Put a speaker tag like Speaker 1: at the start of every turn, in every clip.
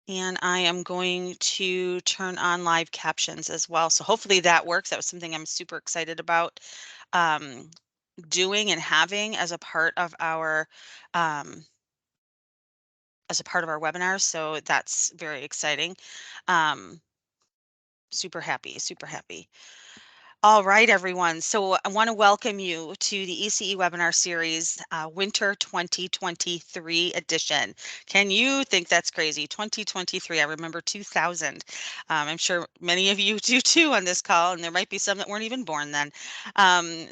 Speaker 1: And I am going to turn on live captions as well. So hopefully that works. That was something I'm super excited about doing and having as a part of our webinars. So that's very exciting. Super happy, super happy. All right, everyone. So I want to welcome you to the ECE webinar series, Winter 2023 edition. Can you think that's crazy? 2023, I remember 2000. I'm sure many of you do too on this call, and there might be some that weren't even born then.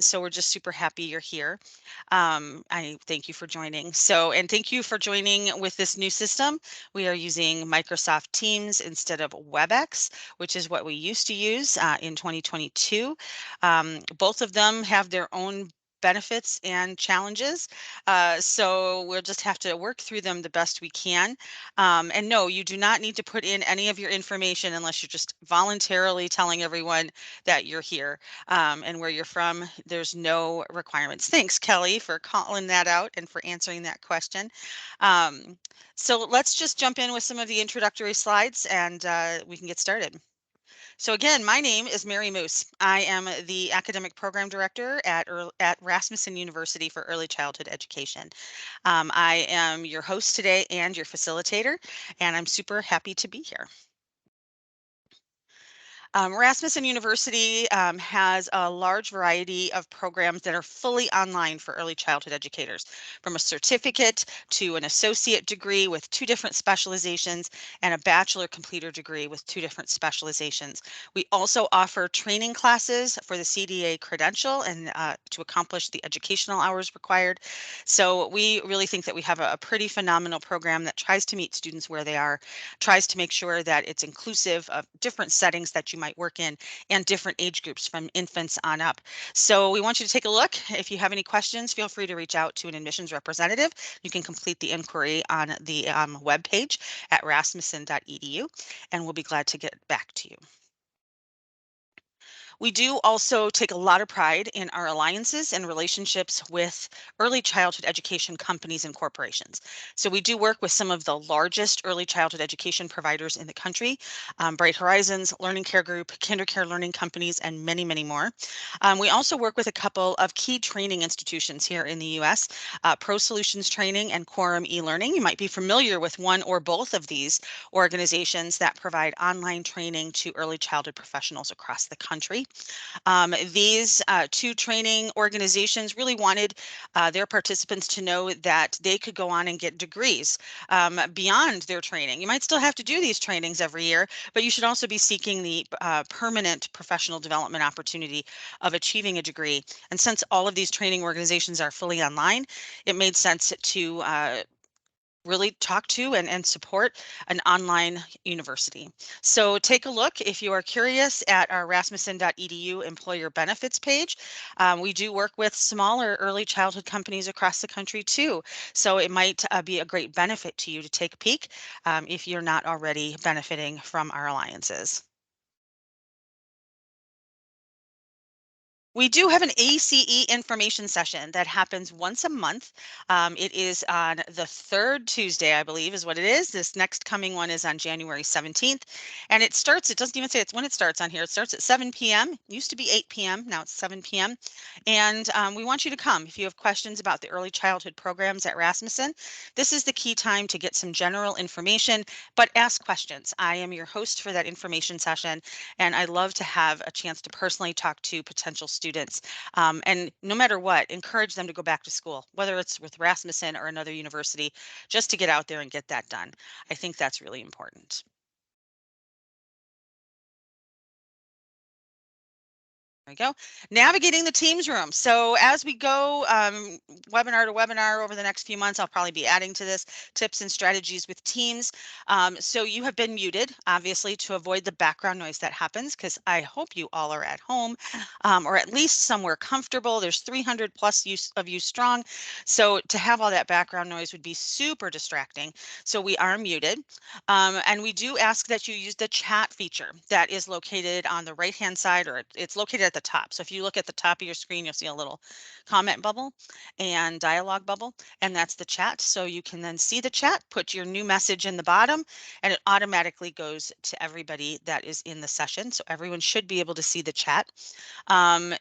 Speaker 1: So we're just super happy you're here. I thank you for joining. And thank you for joining with this new system. We are using Microsoft Teams instead of WebEx, which is what we used to use in 2022. Both of them have their own benefits and challenges. So we'll just have to work through them the best we can. And no, you do not need to put in any of your information unless you're just voluntarily telling everyone that you're here and where you're from. There's no requirements. Thanks, Kelly, for calling that out and for answering that question. So let's just jump in with some of the introductory slides and we can get started. So again, my name is Mary Muhs. I am the Academic Program Director at Rasmussen University for Early Childhood Education. I am your host today and your facilitator, and I'm super happy to be here. Rasmussen University has a large variety of programs that are fully online for early childhood educators, from a certificate to an associate degree with 2 different specializations and a bachelor completer degree with 2 different specializations. We also offer training classes for the CDA credential and to accomplish the educational hours required. So we really think that we have a pretty phenomenal program that tries to meet students where they are, tries to make sure that it's inclusive of different settings that you might work in and different age groups from infants on up. So we want you to take a look. If you have any questions, feel free to reach out to an admissions representative. You can complete the inquiry on the webpage at rasmussen.edu, and we'll be glad to get back to you. We do also take a lot of pride in our alliances and relationships with early childhood education companies and corporations. So we do work with some of the largest early childhood education providers in the country, Bright Horizons, Learning Care Group, KinderCare Learning Companies, and many, many more. We also work with a couple of key training institutions here in the U.S., Pro Solutions Training and Quorum e-Learning. You might be familiar with one or both of these organizations that provide online training to early childhood professionals across the country. These 2 training organizations really wanted their participants to know that they could go on and get degrees beyond their training. You might still have to do these trainings every year, but you should also be seeking the permanent professional development opportunity of achieving a degree. And since all of these training organizations are fully online, it made sense to really talk to and support an online university. So take a look if you are curious at our rasmussen.edu employer benefits page. We do work with smaller early childhood companies across the country too. So it might be a great benefit to you to take a peek if you're not already benefiting from our alliances. We do have an ECE information session that happens once a month. It is on the 3rd Tuesday, I believe is what it is. This next coming one is on January 17th. And it doesn't even say it's when it starts on here. It starts at 7 p.m. It used to be 8 p.m. Now it's 7 p.m. And we want you to come if you have questions about the early childhood programs at Rasmussen. This is the key time to get some general information, but ask questions. I am your host for that information session, and I love to have a chance to personally talk to potential students. And no matter what, encourage them to go back to school, whether it's with Rasmussen or another university, just to get out there and get that done. I think that's really important. There we go. Navigating the Teams room. So as we go webinar to webinar over the next few months, I'll probably be adding to this tips and strategies with Teams. So you have been muted, obviously, to avoid the background noise that happens, because I hope you all are at home or at least somewhere comfortable. There's 300 plus of you strong. So to have all that background noise would be super distracting. So we are muted. And we do ask that you use the chat feature that is located on the right-hand side, or it's located at the top. So if you look at the top of your screen, you'll see a little comment bubble and dialogue bubble, and that's the chat. So you can then see the chat, put your new message in the bottom, and it automatically goes to everybody that is in the session. So everyone should be able to see the chat.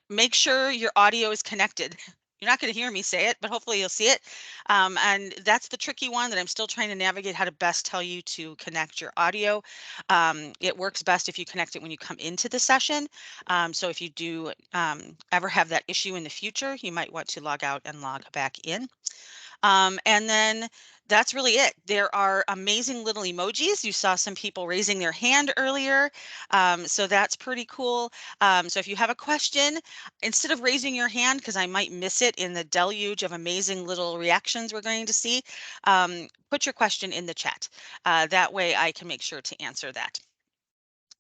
Speaker 1: Make sure your audio is connected. You're not going to hear me say it, but hopefully you'll see it. And that's the tricky one that I'm still trying to navigate how to best tell you to connect your audio. It works best if you connect it when you come into the session. So if you do ever have that issue in the future, you might want to log out and log back in. And then that's really it. There are amazing little emojis. You saw some people raising their hand earlier. So that's pretty cool. So if you have a question, instead of raising your hand, because I might miss it in the deluge of amazing little reactions we're going to see, put your question in the chat. That way I can make sure to answer that.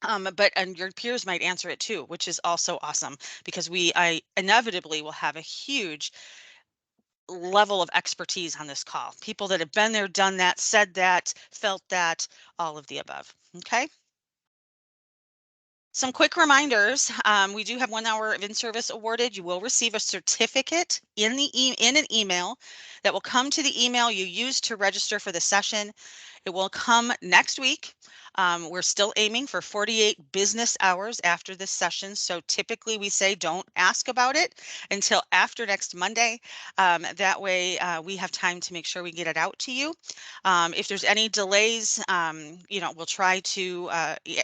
Speaker 1: And your peers might answer it too, which is also awesome because I inevitably will have a huge level of expertise on this call. People that have been there, done that, said that, felt that, all of the above. Okay. Some quick reminders. We do have 1 hour of in-service awarded. You will receive a certificate in an email that will come to the email you used to register for the session. It will come next week. We're still aiming for 48 business hours after this session. So typically we say don't ask about it until after next Monday. That way we have time to make sure we get it out to you. If there's any delays, we'll try to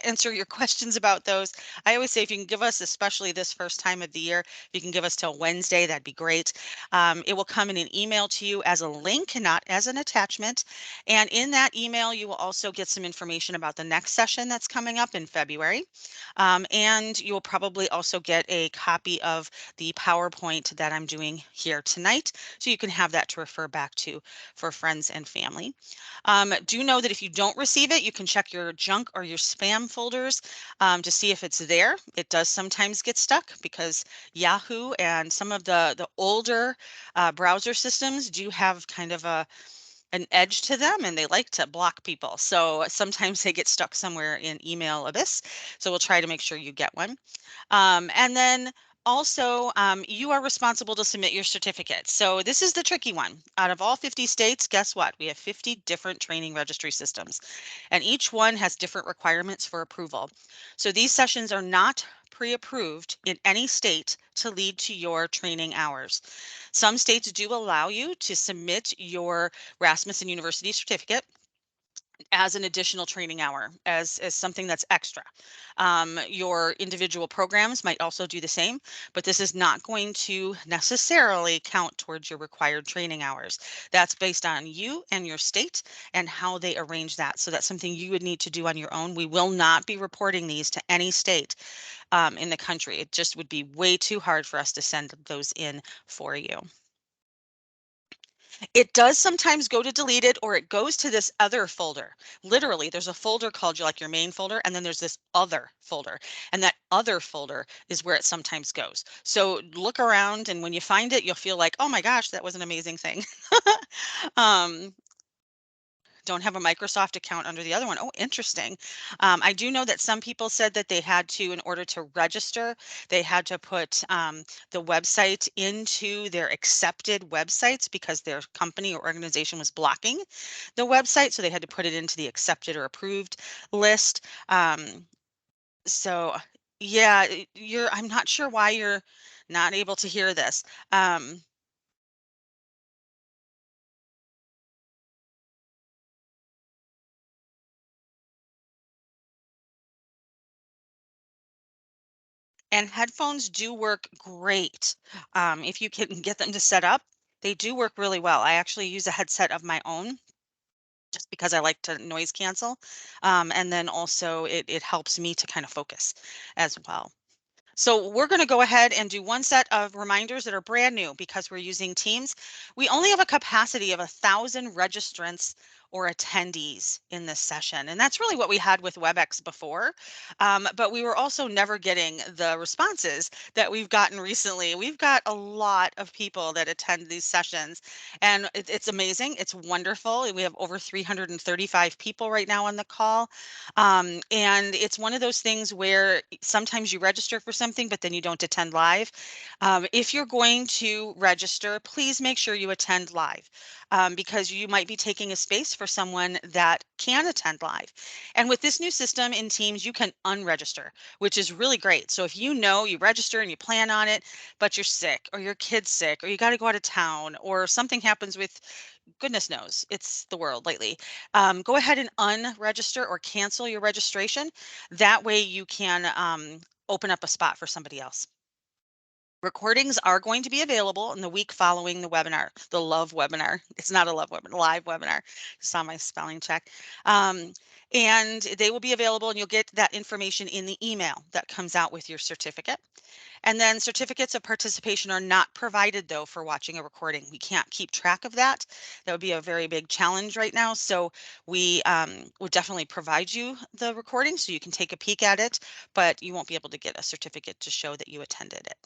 Speaker 1: answer your questions about those. I always say if you can give us, especially this first time of the year, if you can give us till Wednesday, that'd be great. It will come in an email to you as a link, not as an attachment. And in that email, you will also get some information about the next session that's coming up in February. And you will probably also get a copy of the PowerPoint that I'm doing here tonight. So you can have that to refer back to for friends and family. Do know that if you don't receive it, you can check your junk or your spam folders to see if it's there. It does sometimes get stuck because Yahoo and some of the older browser systems do have kind of an edge to them and they like to block people. So sometimes they get stuck somewhere in email abyss. So we'll try to make sure you get one. And then also, you are responsible to submit your certificate. So this is the tricky one. Out of all 50 states, guess what? We have 50 different training registry systems, and each one has different requirements for approval. So these sessions are not pre-approved in any state to lead to your training hours. Some states do allow you to submit your Rasmussen University certificate as an additional training hour, as something that's extra. Your individual programs might also do the same, but this is not going to necessarily count towards your required training hours. That's based on you and your state and how they arrange that. So that's something you would need to do on your own. We will not be reporting these to any state in the country. It just would be way too hard for us to send those in for you. It does sometimes go to deleted or it goes to this other folder. Literally, there's a folder called your main folder, and then there's this other folder. And that other folder is where it sometimes goes. So look around, and when you find it, you'll feel like, oh my gosh, that was an amazing thing. um, don't have a Microsoft account under the other one. Oh, interesting. I do know that some people said that they had to, in order to register, they had to put the website into their accepted websites because their company or organization was blocking the website. So they had to put it into the accepted or approved list. So yeah, I'm not sure why you're not able to hear this. And headphones do work great. If you can get them to set up, they do work really well. I actually use a headset of my own just because I like to noise cancel. And then also it helps me to kind of focus as well. So we're going to go ahead and do one set of reminders that are brand new because we're using Teams. We only have a capacity of 1,000 registrants or attendees in this session. And that's really what we had with WebEx before. But we were also never getting the responses that we've gotten recently. We've got a lot of people that attend these sessions, and it's amazing. It's wonderful. We have over 335 people right now on the call. And it's one of those things where sometimes you register for something, but then you don't attend live. If you're going to register, please make sure you attend live, because you might be taking a space for someone that can attend live. And with this new system in Teams, you can unregister, which is really great. So if you know you register and you plan on it, but you're sick or your kid's sick or you got to go out of town or something happens with goodness knows, it's the world lately. Go ahead and unregister or cancel your registration. That way you can open up a spot for somebody else. Recordings are going to be available in the week following the webinar, the love webinar. It's not a love webinar, live webinar. Saw my spelling check. And they will be available and you'll get that information in the email that comes out with your certificate. And then certificates of participation are not provided though for watching a recording. We can't keep track of that. That would be a very big challenge right now. So we would definitely provide you the recording so you can take a peek at it, but you won't be able to get a certificate to show that you attended it.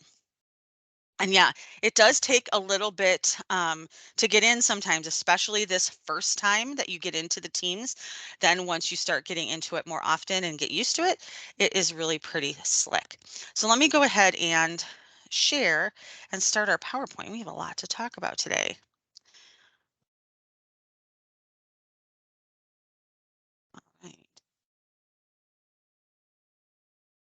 Speaker 1: And yeah, it does take a little bit to get in sometimes, especially this first time that you get into the teams. Then once you start getting into it more often and get used to it, it is really pretty slick. So let me go ahead and share and start our PowerPoint. We have a lot to talk about today. Right.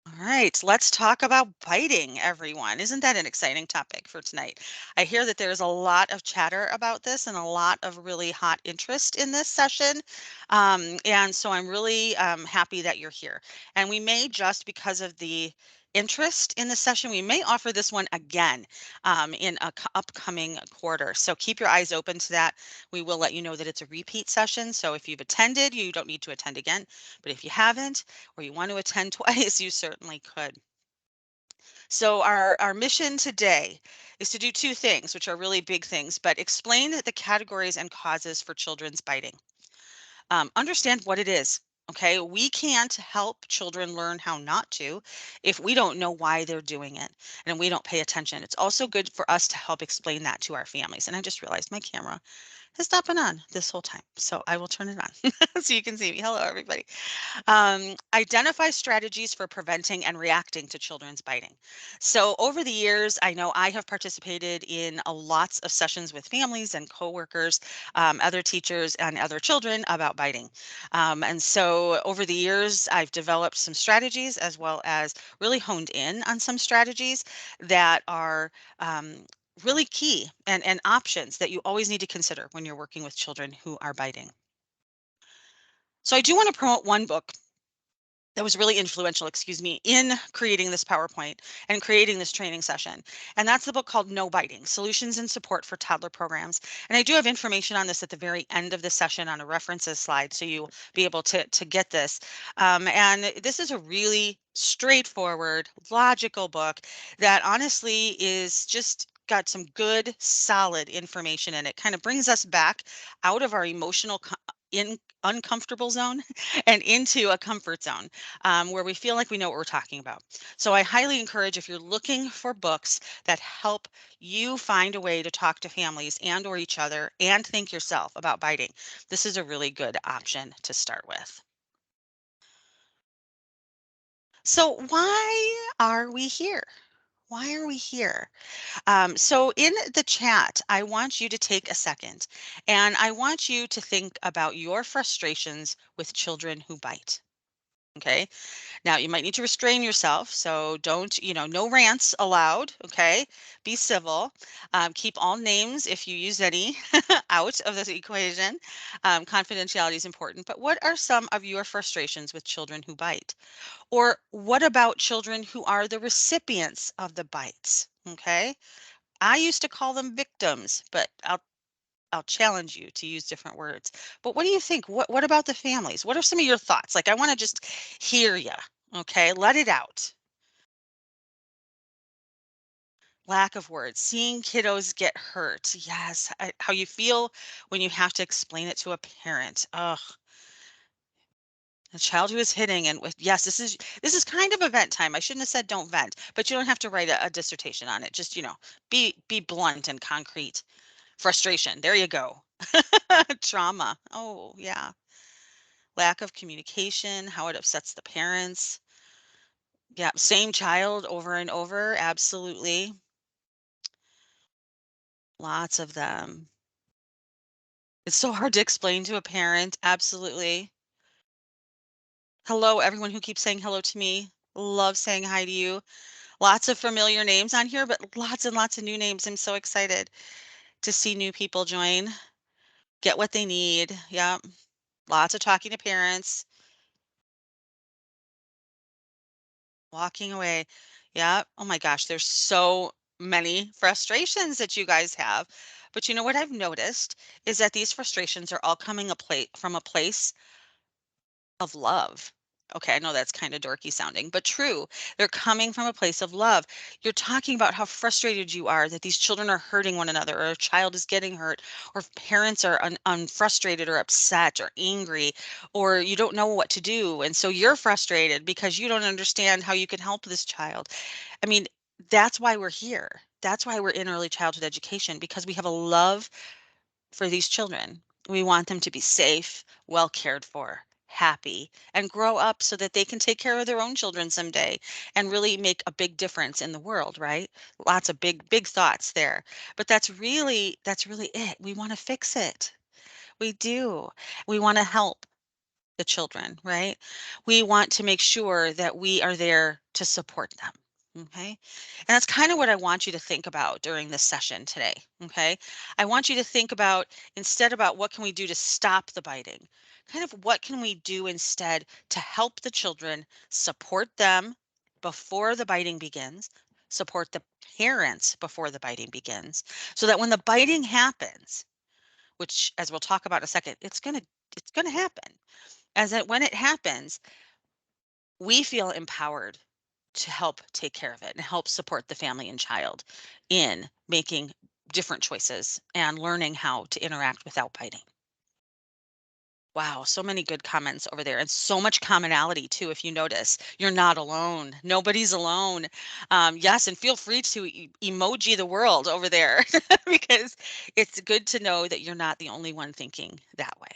Speaker 1: All right, let's talk about biting, everyone. Isn't that an exciting topic for tonight? I hear that there's a lot of chatter about this and a lot of really hot interest in this session. And so I'm really happy that you're here. And we may just because of the interest in the session, we may offer this one again in a upcoming quarter. So keep your eyes open to that. We will let you know that it's a repeat session. So if you've attended, you don't need to attend again. But if you haven't, or you want to attend twice, you certainly could. So our mission today is to do two things, which are really big things, but explain the categories and causes for children's biting. Understand what it is. Okay, we can't help children learn how not to if we don't know why they're doing it and we don't pay attention. It's also good for us to help explain that to our families. And I just realized my camera has not been on this whole time, so I will turn it on so you can see me. Hello, everybody. Identify strategies for preventing and reacting to children's biting. So over the years, I know I have participated in lots of sessions with families and coworkers, other teachers and other children about biting. And so over the years, I've developed some strategies as well as really honed in on some strategies that are really key and options that you always need to consider when you're working with children who are biting. So I do want to promote one book that was really influential, excuse me, in creating this PowerPoint and creating this training session. And that's the book called No Biting, Solutions and Support for Toddler Programs. And I do have information on this at the very end of the session on a references slide, so you'll be able to get this. And this is a really straightforward, logical book that honestly is just got some good, solid information in it. Kind of brings us back out of our emotional in uncomfortable zone and into a comfort zone where we feel like we know what we're talking about. So I highly encourage if you're looking for books that help you find a way to talk to families and or each other and think yourself about biting, this is a really good option to start with. So why are we here? Why are we here? So in the chat, I want you to take a second and I want you to think about your frustrations with children who bite. Okay. Now, you might need to restrain yourself, so don't, no rants allowed, okay? Be civil. Keep all names, if you use any, out of the equation. Confidentiality is important, but what are some of your frustrations with children who bite? Or what about children who are the recipients of the bites, okay? I used to call them victims, but I'll challenge you to use different words. But what do you think? What about the families? What are some of your thoughts? Like I want to just hear you. Okay, let it out. Lack of words, seeing kiddos get hurt. Yes, how you feel when you have to explain it to a parent. Ugh, a child who is hitting and with yes, this is kind of a vent time. I shouldn't have said don't vent, but you don't have to write a dissertation on it. Just, be blunt and concrete. Frustration. There you go. Trauma. Oh, yeah. Lack of communication, how it upsets the parents. Yeah, same child over and over. Absolutely. Lots of them. It's so hard to explain to a parent. Absolutely. Hello, everyone who keeps saying hello to me. Love saying hi to you. Lots of familiar names on here, but lots and lots of new names. I'm so excited to see new people join, get what they need. Yeah. Lots of talking to parents, walking away. Yeah. Oh my gosh, there's so many frustrations that you guys have. But you know what I've noticed is that these frustrations are all coming from a place of love. Okay, I know that's kind of dorky sounding, but true. They're coming from a place of love. You're talking about how frustrated you are that these children are hurting one another, or a child is getting hurt, or parents are frustrated or upset or angry, or you don't know what to do. And so you're frustrated because you don't understand how you can help this child. I mean, that's why we're here. That's why we're in early childhood education, because we have a love for these children. We want them to be safe, well cared for, happy, and grow up so that they can take care of their own children someday and really make a big difference in the world, right? Lots of big thoughts there. But that's really it. We want to fix it. We do. We want to help the children, right? We want to make sure that we are there to support them. Okay. And that's kind of what I want you to think about during this session today. Okay. I want you to think about instead about what can we do to stop the biting, kind of what can we do instead to help the children, support them before the biting begins, support the parents before the biting begins, so that when the biting happens, which as we'll talk about in a second, it's going to happen as that when it happens, we feel empowered to help take care of it and help support the family and child in making different choices and learning how to interact without biting. Wow, so many good comments over there and so much commonality too. If you notice, you're not alone. Nobody's alone. Yes, and feel free to emoji the world over there because it's good to know that you're not the only one thinking that way.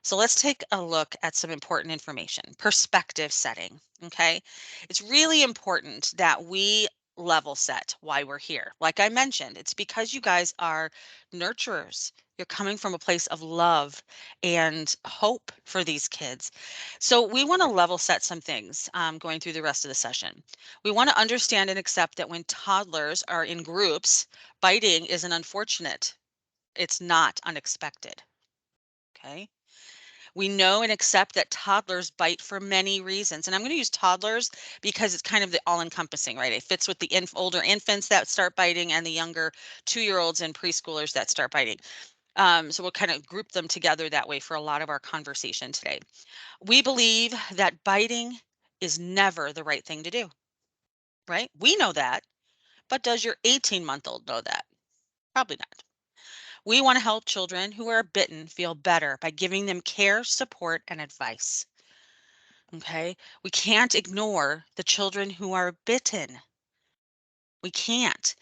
Speaker 1: So let's take a look at some important information. Perspective setting. Okay. It's really important that we level set why we're here. Like I mentioned, it's because you guys are nurturers. You're coming from a place of love and hope for these kids. So we want to level set some things going through the rest of the session. We want to understand and accept that when toddlers are in groups, biting is an unfortunate, it's not unexpected. Okay. We know and accept that toddlers bite for many reasons. And I'm going to use toddlers because it's kind of the all encompassing, right? It fits with the older infants that start biting and the younger 2-year-olds and preschoolers that start biting. So we'll kind of group them together that way for a lot of our conversation today. We believe that biting is never the right thing to do, right? We know that, but does your 18-month-old know that? Probably not. We want to help children who are bitten feel better by giving them care, support, and advice. Okay. We can't ignore the children who are bitten. We can't.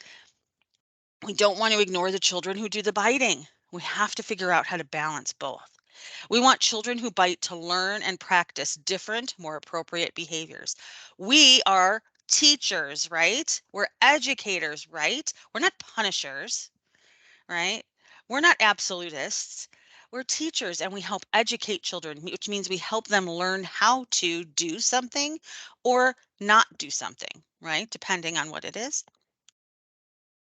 Speaker 1: We don't want to ignore the children who do the biting. We have to figure out how to balance both. We want children who bite to learn and practice different, more appropriate behaviors. We are teachers, right? We're educators, right? We're not punishers, right? We're not absolutists. We're teachers and we help educate children, which means we help them learn how to do something or not do something, right? Depending on what it is.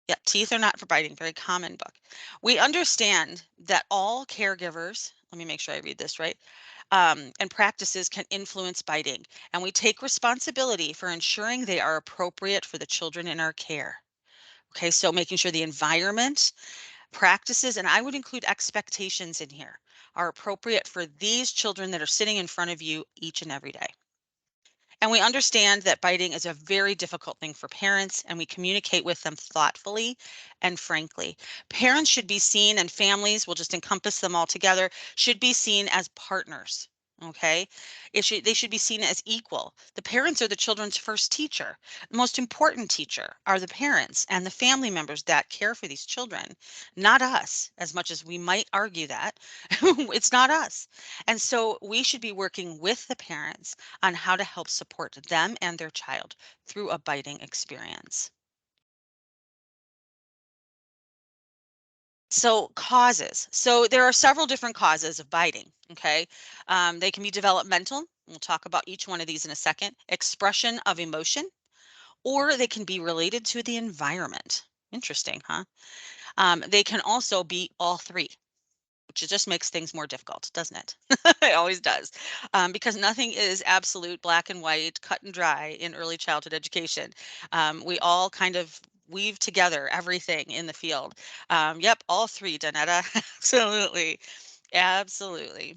Speaker 1: Yeah, teeth are not for biting, very common book. We understand that all caregivers, let me make sure I read this right, and practices can influence biting, and we take responsibility for ensuring they are appropriate for the children in our care. Okay, so making sure the environment practices, and I would include expectations in here, are appropriate for these children that are sitting in front of you each and every day. And we understand that biting is a very difficult thing for parents, and we communicate with them thoughtfully and frankly. Parents should be seen, and families, will just encompass them all together, should be seen as partners. Okay, they should be seen as equal. The parents are the children's first teacher. The most important teacher are the parents and the family members that care for these children, not us. As much as we might argue that, it's not us. And so we should be working with the parents on how to help support them and their child through a biting experience. So, causes. So, there are several different causes of biting. Okay. They can be developmental. We'll talk about each one of these in a second. Expression of emotion, or they can be related to the environment. Interesting, huh? They can also be all three, which just makes things more difficult, doesn't it? It always does. Because nothing is absolute black and white, cut and dry in early childhood education. We all kind of weave together everything in the field. Yep, all three, Danetta. Absolutely. Absolutely.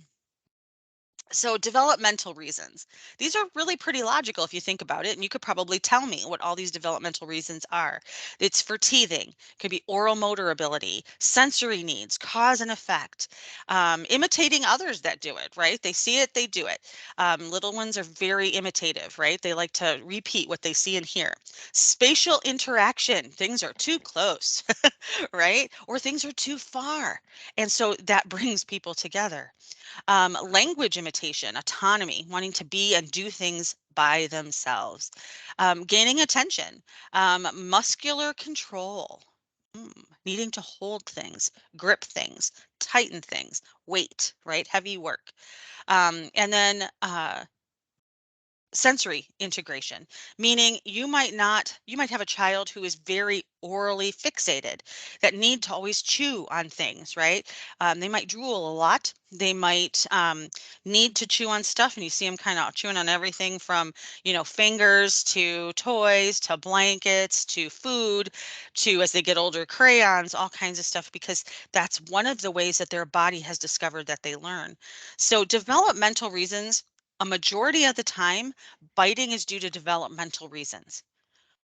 Speaker 1: So, developmental reasons. These are really pretty logical if you think about it, and you could probably tell me what all these developmental reasons are. It's for teething, could be oral motor ability, sensory needs, cause and effect, imitating others that do it, right? They see it, they do it. Little ones are very imitative, right? They like to repeat what they see and hear. Spatial interaction, things are too close, right? Or things are too far. And so that brings people together. Language imitation, autonomy, wanting to be and do things by themselves, gaining attention, muscular control, needing to hold things, grip things, tighten things, weight, right? Heavy work. And then sensory integration, meaning you might have a child who is very orally fixated, that need to always chew on things, right? They might drool a lot. They might need to chew on stuff, and you see them kind of chewing on everything from, fingers to toys to blankets to food to, as they get older, crayons, all kinds of stuff, because that's one of the ways that their body has discovered that they learn. So developmental reasons, a majority of the time, biting is due to developmental reasons.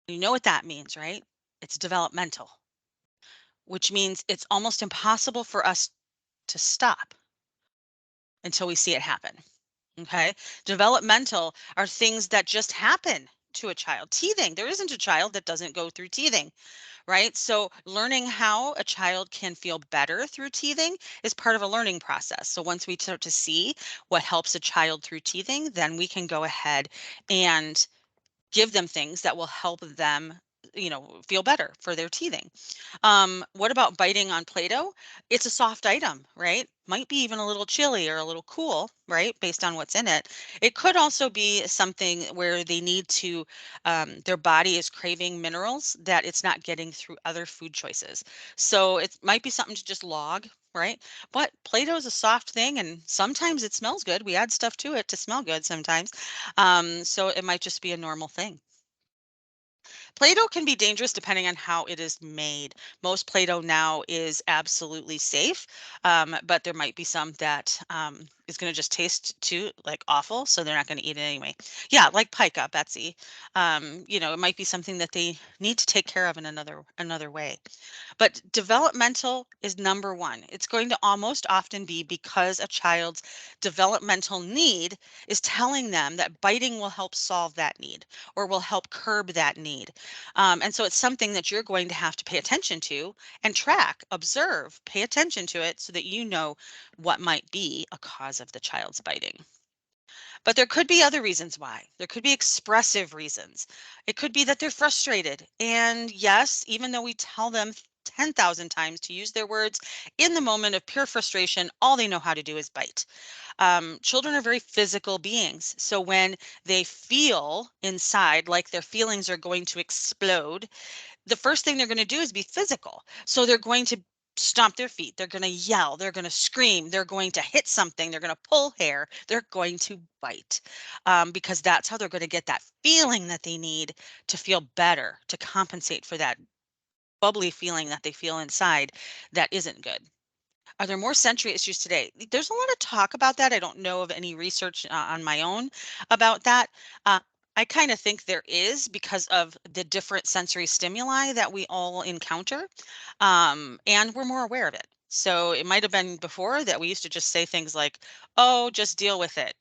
Speaker 1: You know what that means, right? It's developmental, which means it's almost impossible for us to stop until we see it happen. Okay. Developmental are things that just happen to a child. Teething, there isn't a child that doesn't go through teething, right? So, learning how a child can feel better through teething is part of a learning process. So, once we start to see what helps a child through teething, then we can go ahead and give them things that will help them, feel better for their teething. What about biting on Play-Doh? It's a soft item, right? Might be even a little chilly or a little cool, right? Based on what's in it. It could also be something where they need to, their body is craving minerals that it's not getting through other food choices. So it might be something to just log, right? But Play-Doh is a soft thing, and sometimes it smells good. We add stuff to it to smell good sometimes. So it might just be a normal thing. Play-Doh can be dangerous depending on how it is made. Most Play-Doh now is absolutely safe, but there might be some that is going to just taste too like awful, so they're not going to eat it anyway. Yeah, like pica, Betsy. It might be something that they need to take care of in another way. But developmental is number one. It's going to almost often be because a child's developmental need is telling them that biting will help solve that need or will help curb that need. And so it's something that you're going to have to pay attention to and track, observe, pay attention to it so that you know what might be a cause of the child's biting. But there could be other reasons why. There could be expressive reasons. It could be that they're frustrated. And yes, even though we tell them 10,000 times to use their words, in the moment of pure frustration, all they know how to do is bite. Children are very physical beings. So when they feel inside like their feelings are going to explode, the first thing they're going to do is be physical. So they're going to stomp their feet, they're going to yell, they're going to scream, they're going to hit something, they're going to pull hair, they're going to bite, because that's how they're going to get that feeling that they need to feel better, to compensate for that bubbly feeling that they feel inside that isn't good. Are there more sensory issues today? There's a lot of talk about that. I don't know of any research on my own about that. I kind of think there is because of the different sensory stimuli that we all encounter, and we're more aware of it. So it might have been before that we used to just say things like, "Oh, just deal with it."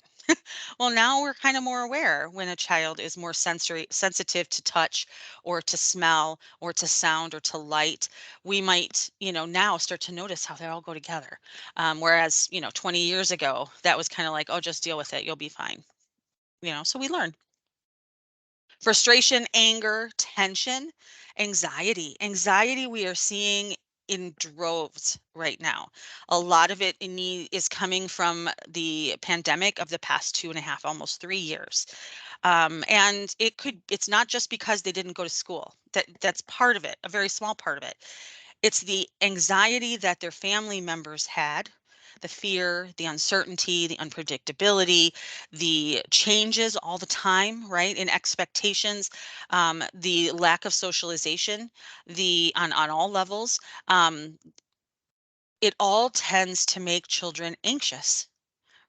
Speaker 1: Well, now we're kind of more aware when a child is more sensory sensitive to touch or to smell or to sound or to light. We might, now start to notice how they all go together. Whereas, 20 years ago, that was kind of like, "Oh, just deal with it. You'll be fine." So we learn. Frustration, anger, tension, anxiety. Anxiety we are seeing in droves right now. A lot of it is coming from the pandemic of the past 2.5, almost 3 years. And it's not just because they didn't go to school. That's part of it, a very small part of it. It's the anxiety that their family members had, the fear, the uncertainty, the unpredictability, the changes all the time, right? In expectations, the lack of socialization, the on all levels. It all tends to make children anxious,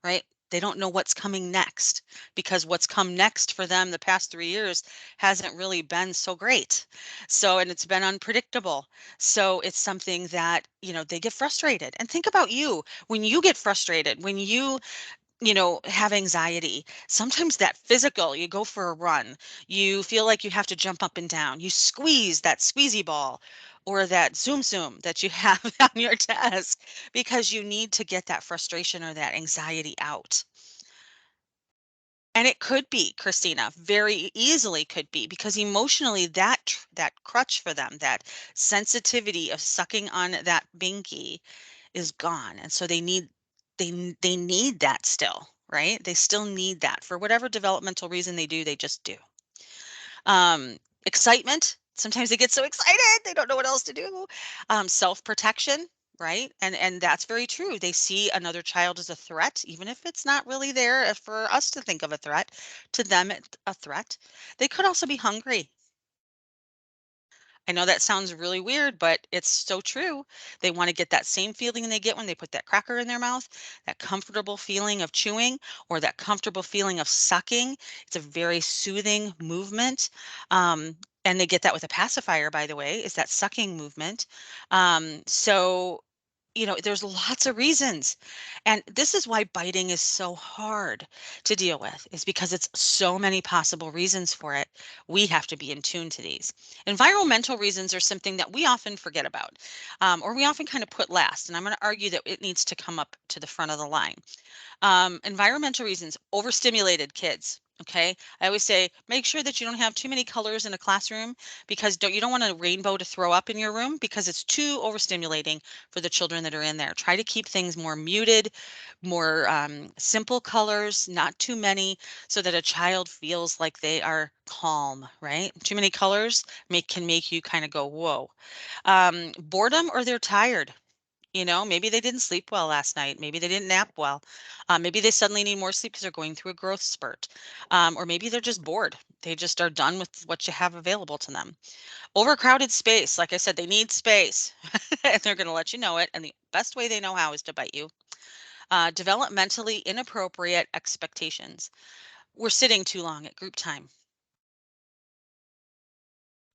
Speaker 1: right? They don't know what's coming next because what's come next for them the past 3 years hasn't really been so great. So, and it's been unpredictable. So, it's something that, they get frustrated. And think about you when you get frustrated, when you have anxiety. Sometimes that physical, you go for a run, you feel like you have to jump up and down, you squeeze that squeezy ball or that zoom that you have on your desk because you need to get that frustration or that anxiety out. And it could be, Christina, very easily could be because emotionally that crutch for them, that sensitivity of sucking on that binky is gone. And so they need that still, right? They still need that for whatever developmental reason they do, they just do. Excitement. Sometimes they get so excited they don't know what else to do. Self-protection, right? And that's very true. They see another child as a threat, even if it's not really there for us to think of a threat. To them, it's a threat. They could also be hungry. I know that sounds really weird, but it's so true. They want to get that same feeling they get when they put that cracker in their mouth, that comfortable feeling of chewing or that comfortable feeling of sucking. It's a very soothing movement. And they get that with a pacifier, by the way, is that sucking movement. So, there's lots of reasons. And this is why biting is so hard to deal with, is because it's so many possible reasons for it. We have to be in tune to these. Environmental reasons are something that we often forget about, or we often kind of put last. And I'm going to argue that it needs to come up to the front of the line. Environmental reasons, overstimulated kids. Okay. I always say make sure that you don't have too many colors in a classroom because you don't want a rainbow to throw up in your room because it's too overstimulating for the children that are in there. Try to keep things more muted, more simple colors, not too many, so that a child feels like they are calm, right? Too many colors can make you kind of go, whoa. Boredom or they're tired. Maybe they didn't sleep well last night. Maybe they didn't nap well. Maybe they suddenly need more sleep because they're going through a growth spurt. Or maybe they're just bored. They just are done with what you have available to them. Overcrowded space. Like I said, they need space and they're going to let you know it. And the best way they know how is to bite you. Developmentally inappropriate expectations. We're sitting too long at group time.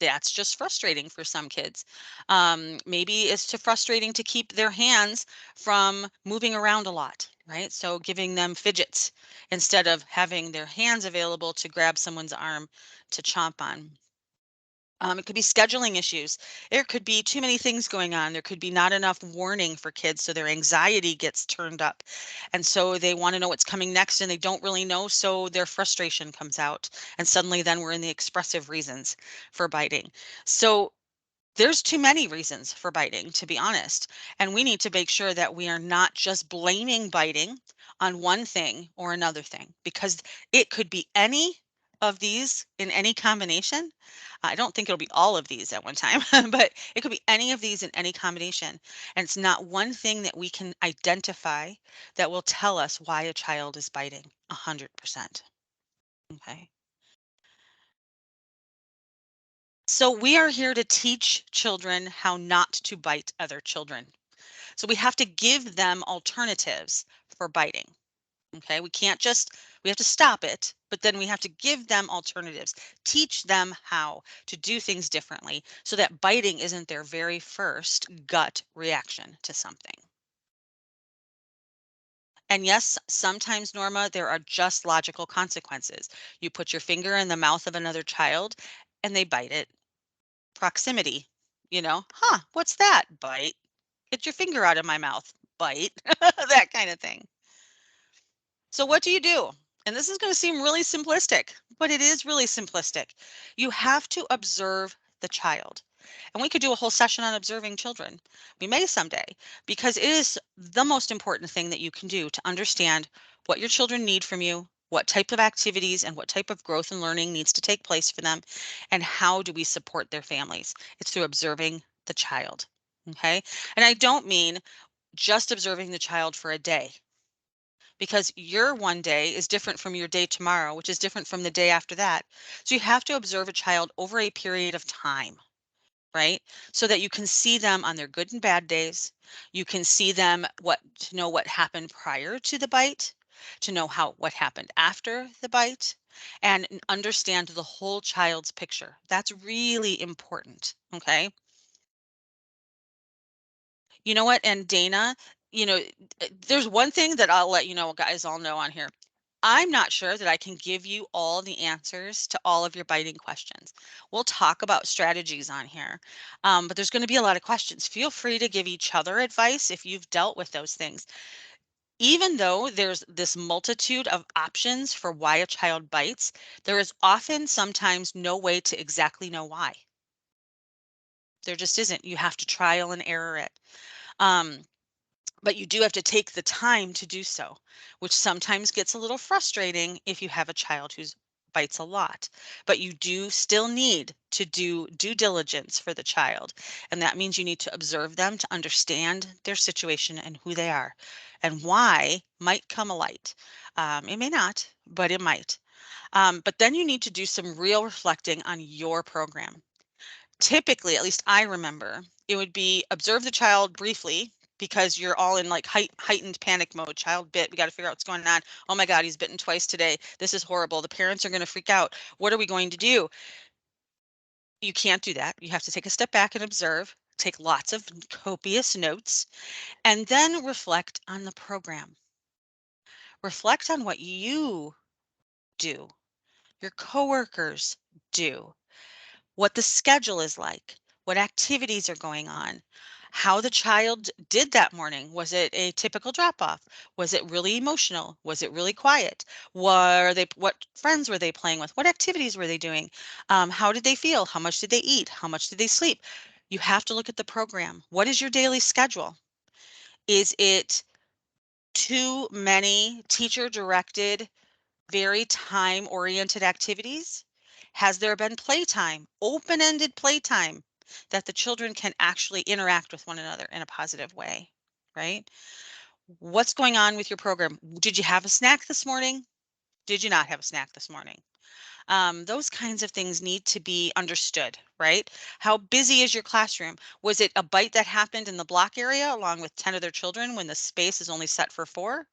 Speaker 1: That's just frustrating for some kids. Maybe it's too frustrating to keep their hands from moving around a lot, right? So giving them fidgets instead of having their hands available to grab someone's arm to chomp on. It could be scheduling issues. There could be too many things going on. There could be not enough warning for kids, so their anxiety gets turned up. And so they want to know what's coming next and they don't really know, so their frustration comes out. And suddenly then we're in the expressive reasons for biting. So there's too many reasons for biting, to be honest. And we need to make sure that we are not just blaming biting on one thing or another thing, because it could be any of these in any combination. I don't think it'll be all of these at one time, but it could be any of these in any combination. And it's not one thing that we can identify that will tell us why a child is biting 100%. Okay. So we are here to teach children how not to bite other children. So we have to give them alternatives for biting. Okay. We can't just We have to stop it, but then we have to give them alternatives, teach them how to do things differently so that biting isn't their very first gut reaction to something. And yes, sometimes, Norma, there are just logical consequences. You put your finger in the mouth of another child and they bite it. Proximity, huh, what's that? Bite. Get your finger out of my mouth. Bite. That kind of thing. So what do you do? And this is going to seem really simplistic, but it is really simplistic. You have to observe the child. And we could do a whole session on observing children. We may someday, because it is the most important thing that you can do to understand what your children need from you, what type of activities and what type of growth and learning needs to take place for them, and how do we support their families. It's through observing the child. Okay. And I don't mean just observing the child for a day, because your one day is different from your day tomorrow, which is different from the day after that. So you have to observe a child over a period of time, right? So that you can see them on their good and bad days. You can see them to know what happened prior to the bite, to know what happened after the bite, and understand the whole child's picture. That's really important. Okay. You know what? And Dana, there's one thing that I'll let you know, guys, all know on here. I'm not sure that I can give you all the answers to all of your biting questions. We'll talk about strategies on here, but there's going to be a lot of questions. Feel free to give each other advice if you've dealt with those things. Even though there's this multitude of options for why a child bites, there is often sometimes no way to exactly know why. There just isn't. You have to trial and error it. Um, But you do have to take the time to do so, which sometimes gets a little frustrating if you have a child who bites a lot. But you do still need to do due diligence for the child. And that means you need to observe them to understand their situation and who they are. And why might come a light. It may not, but it might. But then you need to do some real reflecting on your program. Typically, at least I remember, it would be observe the child briefly because you're all in like heightened panic mode. Child bit. We got to figure out what's going on. Oh my God, he's bitten twice today. This is horrible. The parents are going to freak out. What are we going to do? You can't do that. You have to take a step back and observe, take lots of copious notes, and then reflect on the program. Reflect on what you do, your coworkers do, what the schedule is like, what activities are going on, how the child did that morning. Was it a typical drop off? Was it really emotional? Was it really quiet? What friends were they playing with? What activities were they doing? How did they feel? How much did they eat? How much did they sleep? You have to look at the program. What is your daily schedule? Is it too many teacher directed, very time-oriented activities? Has there been playtime, open-ended playtime that the children can actually interact with one another in a positive way, right? What's going on with your program? Did you have a snack this morning? Did you not have a snack this morning? Those kinds of things need to be understood, right? How busy is your classroom? Was it a bite that happened in the block area along with 10 other children when the space is only set for 4?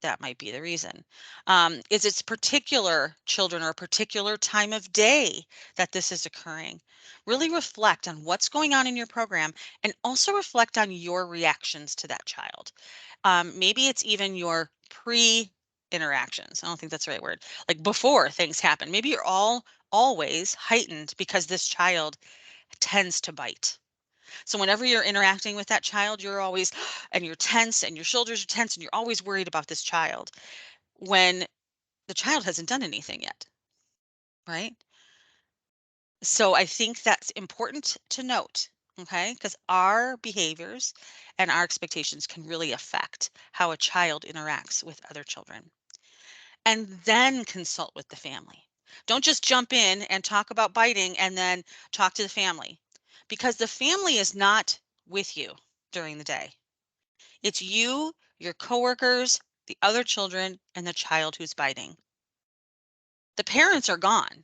Speaker 1: That might be the reason. Is it particular children or a particular time of day that this is occurring? Really reflect on what's going on in your program and also reflect on your reactions to that child. Maybe it's even your pre interactions. I don't think that's the right word. Like before things happen. Maybe you're always heightened because this child tends to bite. So whenever you're interacting with that child, you're always, and you're tense and your shoulders are tense and you're always worried about this child when the child hasn't done anything yet, right? So I think that's important to note, okay? Because our behaviors and our expectations can really affect how a child interacts with other children. And then consult with the family. Don't just jump in and talk about biting and then talk to the family, because the family is not with you during the day. It's you, your coworkers, the other children, and the child who's biting. The parents are gone.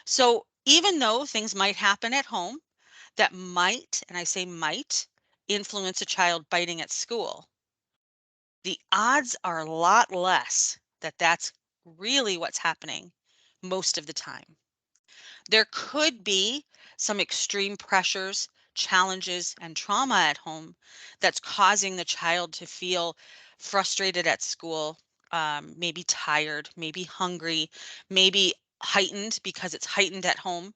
Speaker 1: So even though things might happen at home that might, and I say might, influence a child biting at school, the odds are a lot less that that's really what's happening most of the time. There could be some extreme pressures, challenges, and trauma at home that's causing the child to feel frustrated at school, maybe tired, maybe hungry, maybe heightened because it's heightened at home.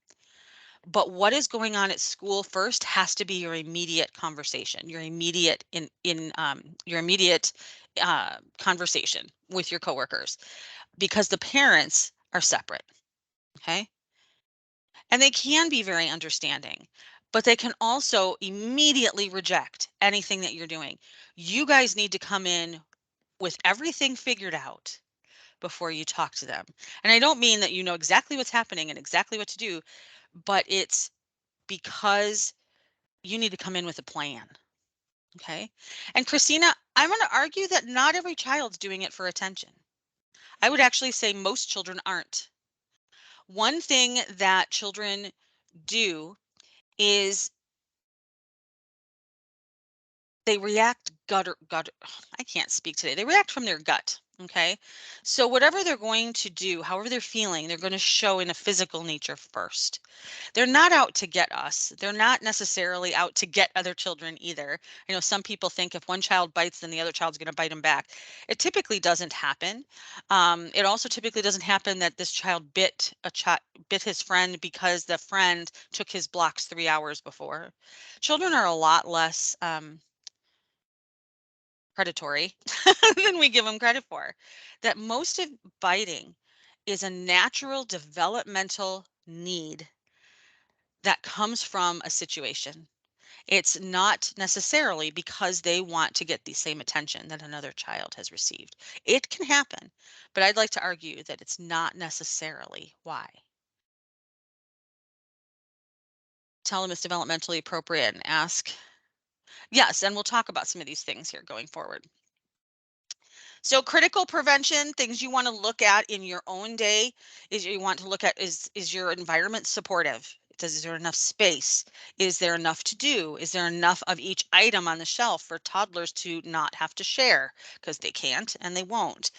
Speaker 1: But what is going on at school first has to be your immediate conversation, your immediate conversation with your coworkers, because the parents are separate. Okay. And they can be very understanding, but they can also immediately reject anything that you're doing. You guys need to come in with everything figured out before you talk to them. And I don't mean that you know exactly what's happening and exactly what to do, but it's because you need to come in with a plan. Okay. And Christina, I'm going to argue that not every child's doing it for attention. I would actually say most children aren't. One thing that children do is they react gut I can't speak today. They react from their gut, okay? So whatever they're going to do, however they're feeling, they're going to show in a physical nature first. They're not out to get us. They're not necessarily out to get other children either. I know some people think if one child bites, then the other child's going to bite him back. It typically doesn't happen. It also typically doesn't happen that this child bit his friend because the friend took his blocks 3 hours before. Children are a lot less predatory than we give them credit for. That most of biting is a natural developmental need that comes from a situation. It's not necessarily because they want to get the same attention that another child has received. It can happen, but I'd like to argue that it's not necessarily why. Tell them it's developmentally appropriate and ask. Yes, and we'll talk about some of these things here going forward. So critical prevention, things you want to look at in your own day is you want to look at is your environment supportive? Is there enough space? Is there enough to do? Is there enough of each item on the shelf for toddlers to not have to share because they can't and they won't?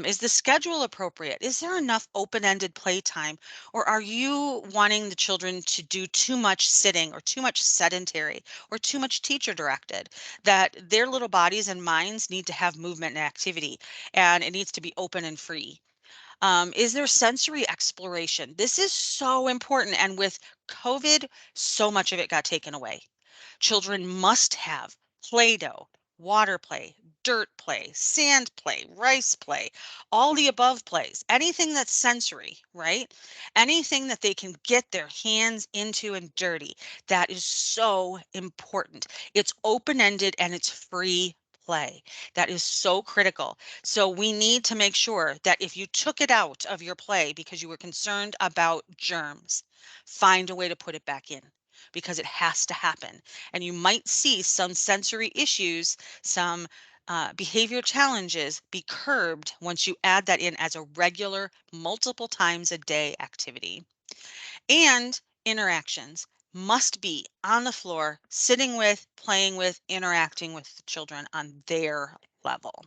Speaker 1: Is the schedule appropriate? Is there enough open-ended playtime? Or are you wanting the children to do too much sitting or too much sedentary or too much teacher directed? That their little bodies and minds need to have movement and activity, and it needs to be open and free. Is there sensory exploration? This is so important. And with COVID, so much of it got taken away. Children must have Play-Doh, water play, dirt play, sand play, rice play, all the above plays, anything that's sensory, right? Anything that they can get their hands into and dirty. That is so important. It's open-ended and it's free play. That is so critical. So we need to make sure that if you took it out of your play because you were concerned about germs, find a way to put it back in because it has to happen. And you might see some sensory issues, some behavior challenges be curbed once you add that in as a regular, multiple times a day activity. And interactions must be on the floor, sitting with, playing with, interacting with the children on their level.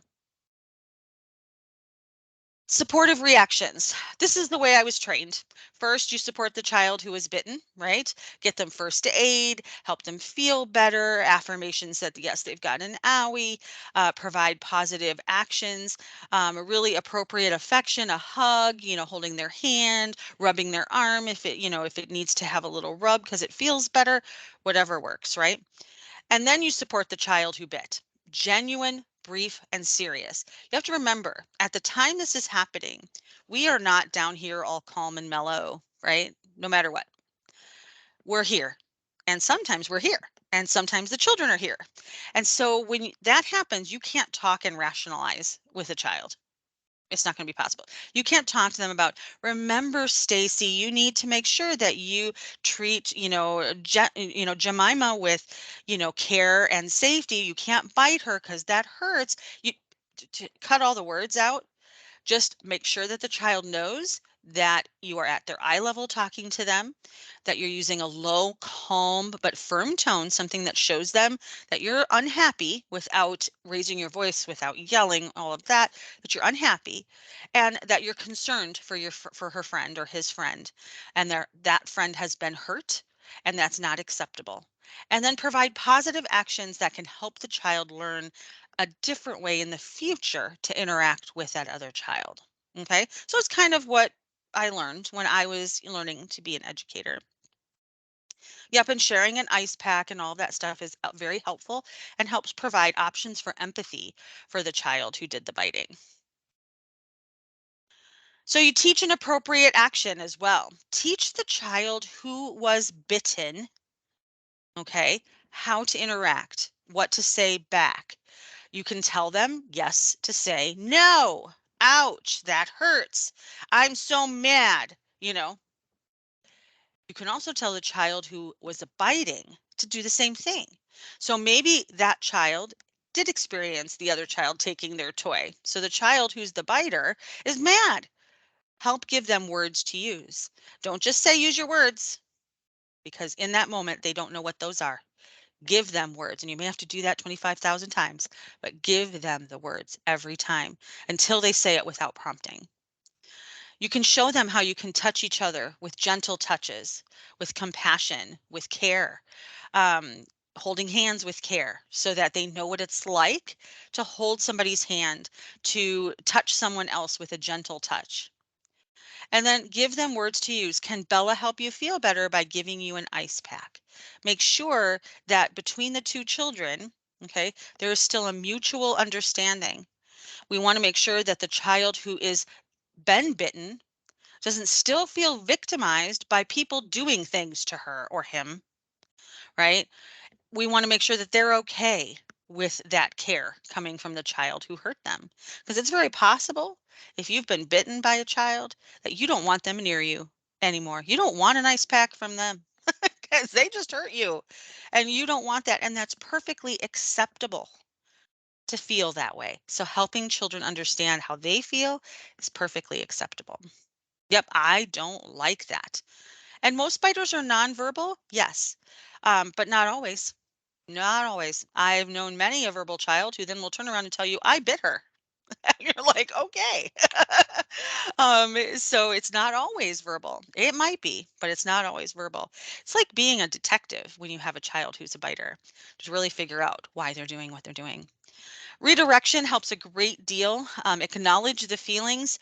Speaker 1: Supportive reactions. This is the way I was trained. First, you support the child who is bitten, right? Get them first aid, help them feel better, affirmations that yes, they've got an owie, provide positive actions, a really appropriate affection, a hug, holding their hand, rubbing their arm if it needs to have a little rub because it feels better, whatever works, right? And then you support the child who bit. Genuine, brief, and serious. You have to remember, at the time this is happening, we are not down here all calm and mellow, right? No matter what. We're here. And sometimes we're here. And sometimes the children are here. And so when that happens, you can't talk and rationalize with a child. It's not going to be possible. You can't talk to them about, remember, Stacy, you need to make sure that you treat, Jemima with, care and safety. You can't bite her because that hurts. You to cut all the words out. Just make sure that the child knows that you are at their eye level talking to them, that you're using a low, calm, but firm tone, something that shows them that you're unhappy without raising your voice, without yelling, all of that, that you're unhappy, and that you're concerned for for her friend or his friend, and that friend has been hurt, and that's not acceptable. And then provide positive actions that can help the child learn a different way in the future to interact with that other child. Okay. So it's kind of what I learned when I was learning to be an educator. Yep. And sharing an ice pack and all of that stuff is very helpful and helps provide options for empathy for the child who did the biting. So you teach an appropriate action as well. Teach the child who was bitten, okay, how to interact, what to say back. You can tell them, yes, to say, no, ouch, that hurts. I'm so mad. You can also tell the child who was biting to do the same thing. So maybe that child did experience the other child taking their toy. So the child who's the biter is mad. Help give them words to use. Don't just say, use your words, because in that moment, they don't know what those are. Give them words, and you may have to do that 25,000 times, but give them the words every time until they say it without prompting. You can show them how you can touch each other with gentle touches, with compassion, with care, um, holding hands with care so that they know what it's like to hold somebody's hand, to touch someone else with a gentle touch. And then give them words to use. Can Bella help you feel better by giving you an ice pack? Make sure that between the two children, okay, there is still a mutual understanding. We want to make sure that the child who is been bitten doesn't still feel victimized by people doing things to her or him, right? We want to make sure that they're okay with that care coming from the child who hurt them. Because it's very possible if you've been bitten by a child that you don't want them near you anymore. You don't want an ice pack from them because they just hurt you and you don't want that. And that's perfectly acceptable to feel that way. So helping children understand how they feel is perfectly acceptable. Yep, I don't like that. And most biters are nonverbal, yes, but not always. Not always. I've known many a verbal child who then will turn around and tell you, I bit her. You're like, okay. So it's not always verbal. It might be, but it's not always verbal. It's like being a detective when you have a child who's a biter to really figure out why they're doing what they're doing. Redirection helps a great deal. Acknowledge the feelings.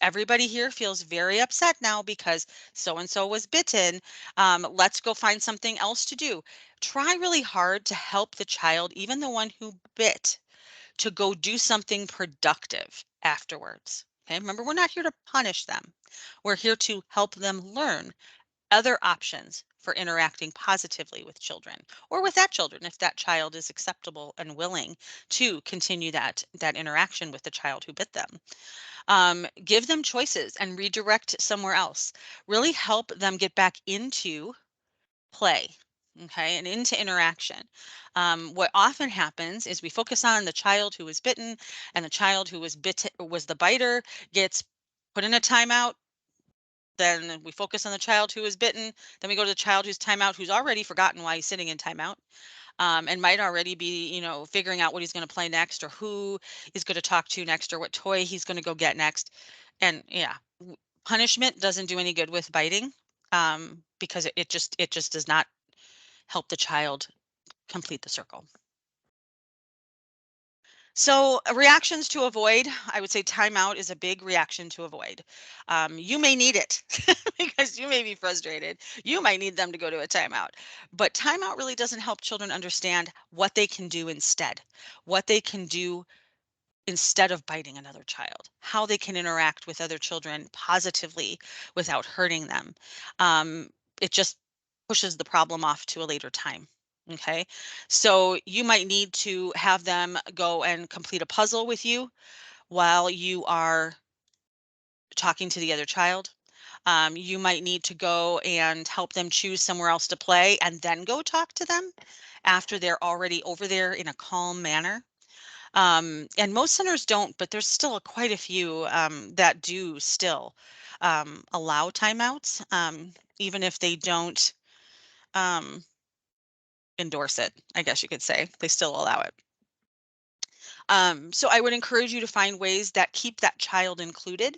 Speaker 1: Everybody here feels very upset now because so and so was bitten. Let's go find something else to do. Try really hard to help the child, even the one who bit, to go do something productive afterwards. Okay, remember, we're not here to punish them. We're here to help them learn other options for interacting positively with children or with that children if that child is acceptable and willing to continue that interaction with the child who bit them. Give them choices and redirect somewhere else. Really help them get back into play. Okay, and into interaction. What often happens is we focus on the child who was bitten, and the child who was bitten was the biter gets put in a timeout. Then we focus on the child who was bitten. Then we go to the child who's timeout, who's already forgotten why he's sitting in timeout, and might already be, figuring out what he's going to play next, or who he's going to talk to next, or what toy he's going to go get next. And yeah, punishment doesn't do any good with biting, because it just does not help the child complete the circle. So, reactions to avoid, I would say timeout is a big reaction to avoid. You may need it because you may be frustrated. You might need them to go to a timeout. But timeout really doesn't help children understand what they can do instead, what they can do instead of biting another child, how they can interact with other children positively without hurting them. It just pushes the problem off to a later time. Okay, so you might need to have them go and complete a puzzle with you while you are talking to the other child. You might need to go and help them choose somewhere else to play and then go talk to them after they're already over there in a calm manner. And most centers don't, but there's still quite a few that do still allow timeouts, even if they don't um, endorse it, I guess you could say. They still allow it. So I would encourage you to find ways that keep that child included,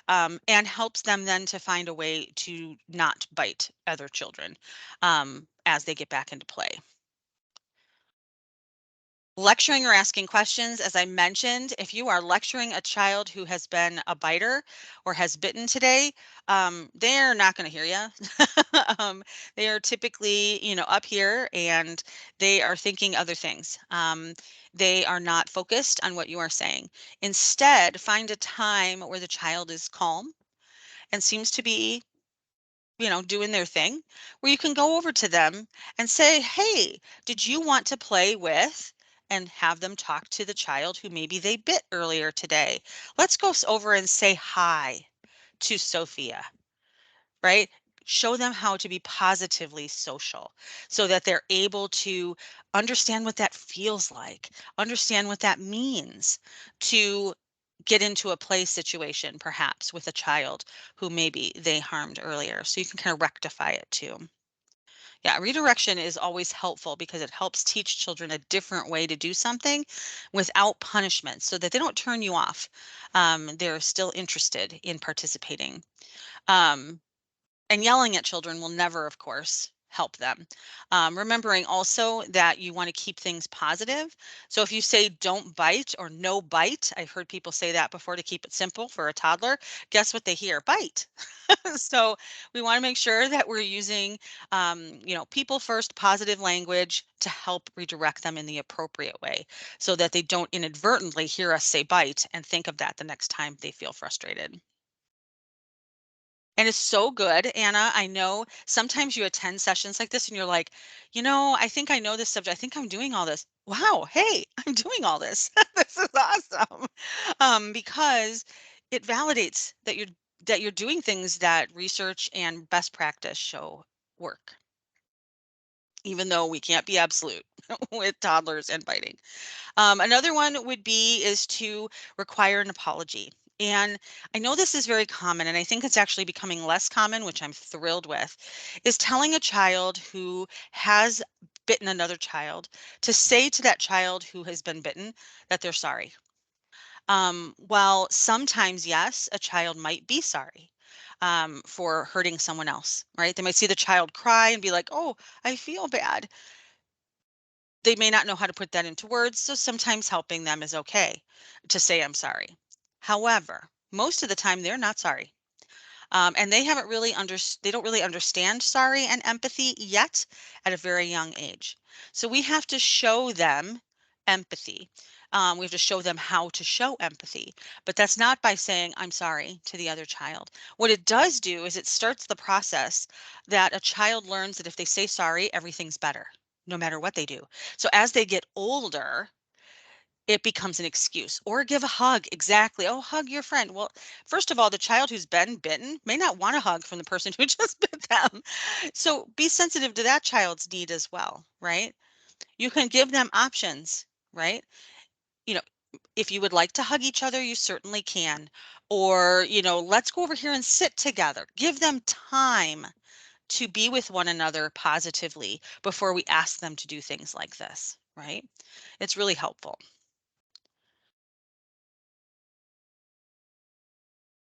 Speaker 1: and helps them then to find a way to not bite other children as they get back into play. Lecturing or asking questions, as I mentioned, if you are lecturing a child who has been a biter or has bitten today, they're not going to hear you. They are typically, up here and they are thinking other things. They are not focused on what you are saying. Instead, find a time where the child is calm and seems to be doing their thing, where you can go over to them and say, "Hey, did you want to play with?" And have them talk to the child who maybe they bit earlier today. Let's go over and say hi to Sophia, right? Show them how to be positively social so that they're able to understand what that feels like, understand what that means to get into a play situation, perhaps with a child who maybe they harmed earlier. So you can kind of rectify it too. Yeah, redirection is always helpful because it helps teach children a different way to do something without punishment so that they don't turn you off. They're still interested in participating. Um, and yelling at children will never, of course, help them. Remembering also that you want to keep things positive. So if you say don't bite or no bite, I've heard people say that before to keep it simple for a toddler. Guess what they hear? Bite. So we want to make sure that we're using, people first positive language to help redirect them in the appropriate way so that they don't inadvertently hear us say bite and think of that the next time they feel frustrated. And it's so good, Anna. I know sometimes you attend sessions like this and you're like, I think I know this subject. I think I'm doing all this. Wow, hey, I'm doing all this. This is awesome. Because it validates that you're doing things that research and best practice show work, even though we can't be absolute with toddlers and biting. Another one would be is to require an apology. And I know this is very common, and I think it's actually becoming less common, which I'm thrilled with, is telling a child who has bitten another child to say to that child who has been bitten that they're sorry. While sometimes, yes, a child might be sorry for hurting someone else, right? They might see the child cry and be like, "Oh, I feel bad." They may not know how to put that into words, so sometimes helping them is okay to say, "I'm sorry." However, most of the time they're not sorry. And they don't really understand sorry and empathy yet at a very young age. So we have to show them empathy. We have to show them how to show empathy, but that's not by saying I'm sorry to the other child. What it does do is it starts the process that a child learns that if they say sorry, everything's better, no matter what they do. So as they get older, it becomes an excuse. Or give a hug. Exactly. Oh, hug your friend. Well, first of all, the child who's been bitten may not want a hug from the person who just bit them. So be sensitive to that child's need as well, right? You can give them options, right? You know, if you would like to hug each other, you certainly can. Or, let's go over here and sit together. Give them time to be with one another positively before we ask them to do things like this, right? It's really helpful.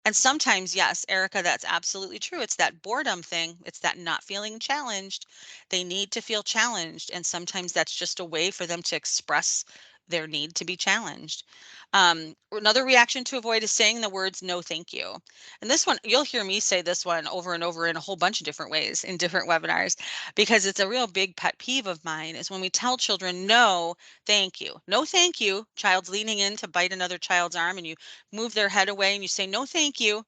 Speaker 1: And sometimes, yes, Erica, that's absolutely true. It's that boredom thing. It's that not feeling challenged. They need to feel challenged. And sometimes that's just a way for them to express their need to be challenged. Another reaction to avoid is saying the words no, thank you. And this one, you'll hear me say this one over and over in a whole bunch of different ways in different webinars because it's a real big pet peeve of mine is when we tell children no, thank you. No, thank you. Child's leaning in to bite another child's arm and you move their head away and you say, "No, thank you."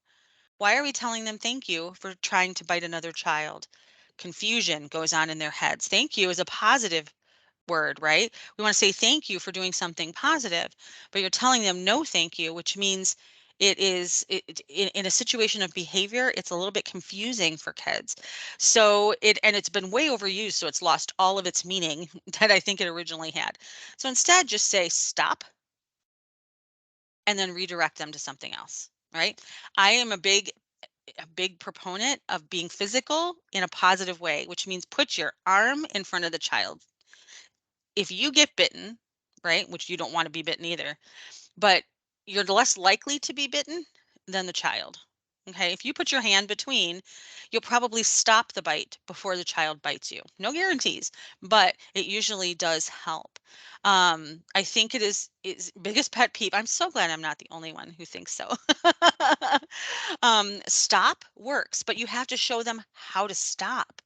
Speaker 1: Why are we telling them thank you for trying to bite another child? Confusion goes on in their heads. Thank you is a positive word, right? We want to say thank you for doing something positive, but you're telling them no, thank you, which means in a situation of behavior, it's a little bit confusing for kids. So it's been way overused, so it's lost all of its meaning that I think it originally had. So instead, just say stop. and then redirect them to something else, right? I am a big proponent of being physical in a positive way, which means put your arm in front of the child. If you get bitten, right, which you don't want to be bitten either, but you're less likely to be bitten than the child. Okay, if you put your hand between, you'll probably stop the bite before the child bites you. No guarantees, but it usually does help. I think it is biggest pet peeve. I'm so glad I'm not the only one who thinks so. Stop works, but you have to show them how to stop.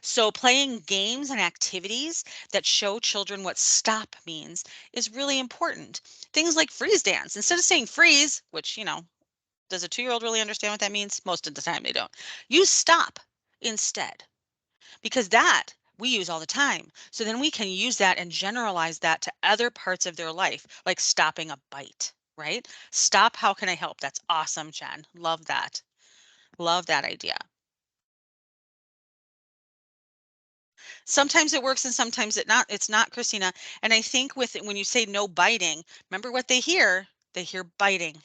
Speaker 1: So playing games and activities that show children what stop means is really important. Things like freeze dance. Instead of saying freeze, which, does a 2-year-old really understand what that means? Most of the time they don't. Use stop instead, because that we use all the time. So then we can use that and generalize that to other parts of their life, like stopping a bite, right? Stop, how can I help? That's awesome, Jen. Love that. Love that idea. Sometimes it works and sometimes it's not, Christina. And I think with it, when you say no biting, remember what they hear? They hear biting,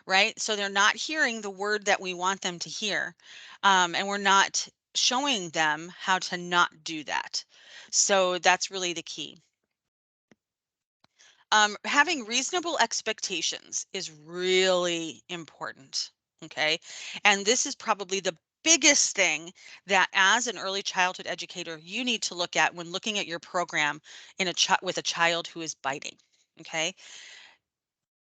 Speaker 1: right? So they're not hearing the word that we want them to hear. And we're not showing them how to not do that. So that's really the key. Having reasonable expectations is really important. Okay. And this is probably the biggest thing that as an early childhood educator, you need to look at when looking at your program with a child who is biting. Okay.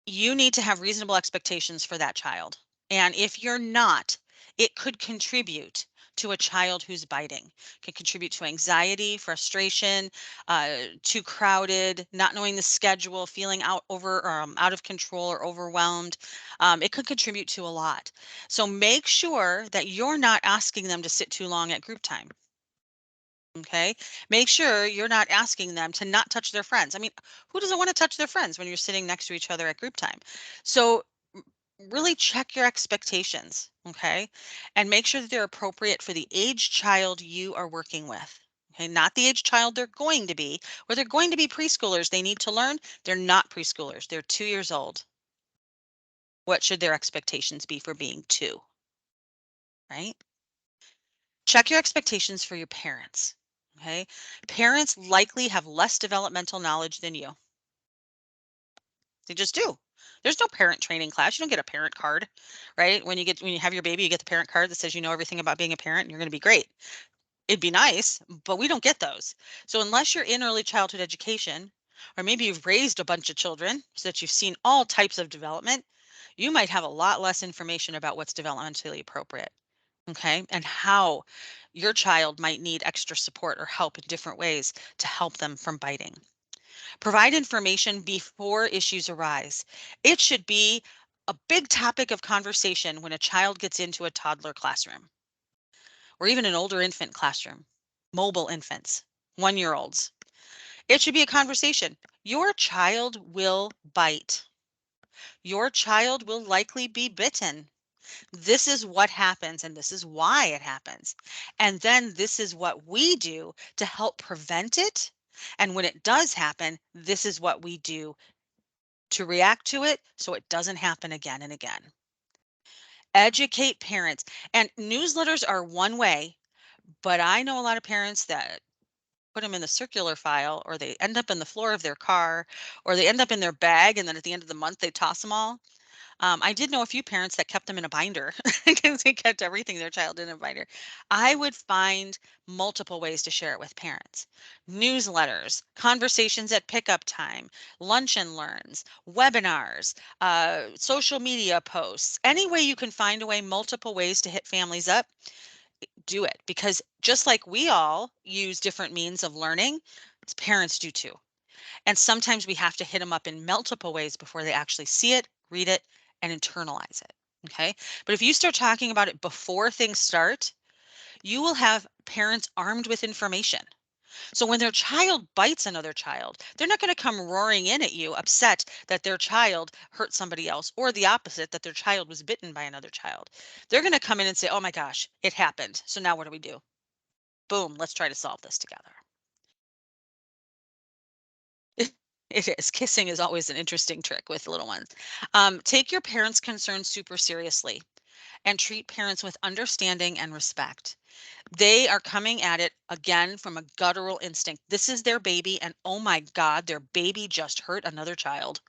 Speaker 1: You need to have reasonable expectations for that child. And if you're not, it could contribute to a child who's biting, can contribute to anxiety, frustration, too crowded, not knowing the schedule, feeling out of control or overwhelmed. It could contribute to a lot. So make sure that you're not asking them to sit too long at group time. Okay. Make sure you're not asking them to not touch their friends. I mean, who doesn't want to touch their friends when you're sitting next to each other at group time? So, really check your expectations. Okay. And make sure that they're appropriate for the age child you are working with. Okay. Not the age child they're going to be, or they're going to be preschoolers. They need to learn. They're not preschoolers. They're 2 years old. What should their expectations be for being two? Right. Check your expectations for your parents. Okay. Parents likely have less developmental knowledge than you. They just do. There's no parent training class. You don't get a parent card, right? When you have your baby, you get the parent card that says you know everything about being a parent and you're going to be great. It'd be nice, but we don't get those. So unless you're in early childhood education, or maybe you've raised a bunch of children so that you've seen all types of development, you might have a lot less information about what's developmentally appropriate. Okay. And how your child might need extra support or help in different ways to help them from biting. Provide information before issues arise. It should be a big topic of conversation when a child gets into a toddler classroom or even an older infant classroom, mobile infants, 1-year olds. It should be a conversation. Your child will bite. Your child will likely be bitten. This is what happens and this is why it happens. And then this is what we do to help prevent it. And when it does happen, this is what we do to react to it so it doesn't happen again and again. Educate parents. And newsletters are one way, but I know a lot of parents that put them in the circular file, or they end up in the floor of their car, or they end up in their bag and then at the end of the month they toss them all. I did know a few parents that kept them in a binder because they kept everything their child in a binder. I would find multiple ways to share it with parents. Newsletters, conversations at pickup time, lunch and learns, webinars, social media posts, any way you can find a way, multiple ways to hit families up, do it. Because just like we all use different means of learning, parents do too. And sometimes we have to hit them up in multiple ways before they actually see it, read it, and internalize it. Okay. But if you start talking about it before things start, you will have parents armed with information. So when their child bites another child, they're not going to come roaring in at you, upset that their child hurt somebody else, or the opposite, that their child was bitten by another child. They're going to come in and say, oh my gosh, it happened. So now what do we do? Boom, let's try to solve this together. It is. Kissing is always an interesting trick with little ones. Take your parents' concerns super seriously and treat parents with understanding and respect. They are coming at it again from a guttural instinct. This is their baby, and oh my God, their baby just hurt another child,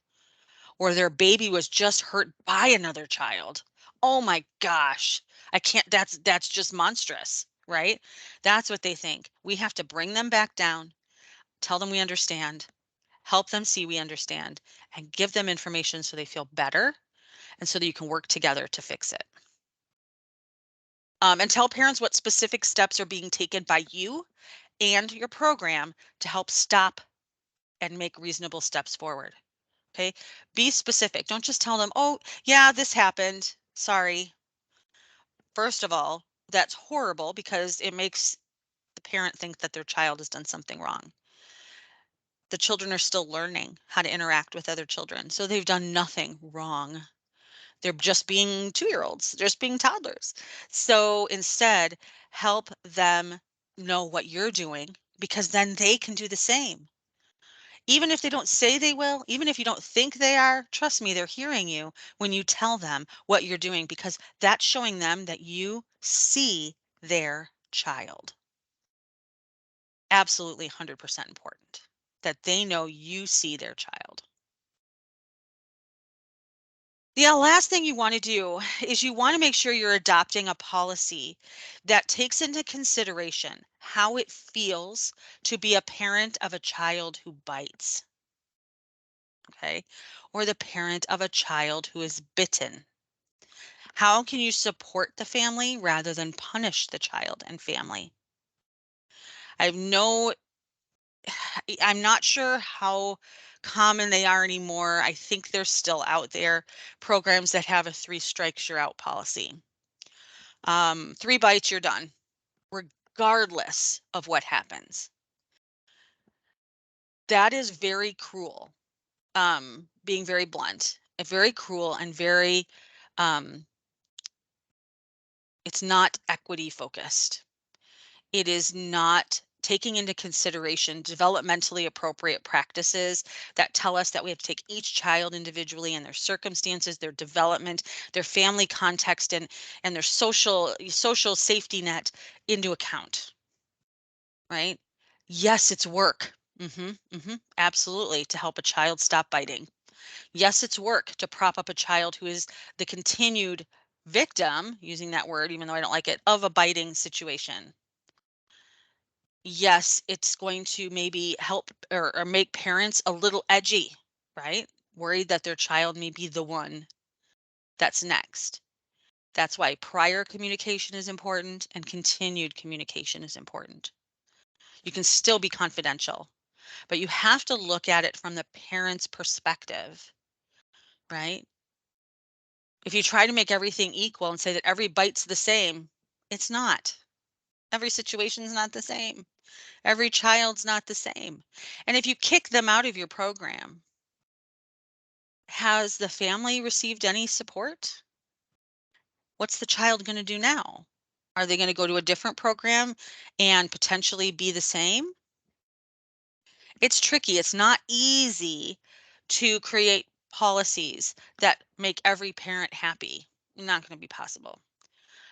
Speaker 1: or their baby was just hurt by another child. Oh my gosh. I can't, that's just monstrous, right? That's what they think. We have to bring them back down, tell them we understand, help them see we understand, and give them information so they feel better and so that you can work together to fix it. And tell parents what specific steps are being taken by you and your program to help stop and make reasonable steps forward. Okay. Be specific. Don't just tell them, oh, yeah, this happened. Sorry. First of all, that's horrible because it makes the parent think that their child has done something wrong. The children are still learning how to interact with other children. So they've done nothing wrong. They're just being 2-year-olds, just being toddlers. So instead, help them know what you're doing because then they can do the same. Even if they don't say they will, even if you don't think they are, trust me, they're hearing you when you tell them what you're doing because that's showing them that you see their child. Absolutely 100% important that they know you see their child. The last thing you want to do is you want to make sure you're adopting a policy that takes into consideration how it feels to be a parent of a child who bites, okay? Or the parent of a child who is bitten. How can you support the family rather than punish the child and family? I have no I'm not sure how common they are anymore. I think they're still out there, programs that have a 3 strikes you're out policy. 3 bites, you're done, regardless of what happens. That is very cruel. Being very blunt, very cruel and very, um, it's not equity focused. It is not taking into consideration developmentally appropriate practices that tell us that we have to take each child individually and their circumstances, their development, their family context, and their social safety net into account, right? Yes, it's work. Absolutely, to help a child stop biting. Yes, it's work to prop up a child who is the continued victim, using that word, even though I don't like it, of a biting situation. Yes, it's going to maybe help or make parents a little edgy, right? Worried that their child may be the one that's next. That's why prior communication is important and continued communication is important. You can still be confidential, but you have to look at it from the parent's perspective, right? If you try to make everything equal and say that every bite's the same, it's not. Every situation's not the same. Every child's not the same. And if you kick them out of your program, has the family received any support? What's the child going to do now? Are they going to go to a different program and potentially be the same? It's tricky. It's not easy to create policies that make every parent happy. Not going to be possible.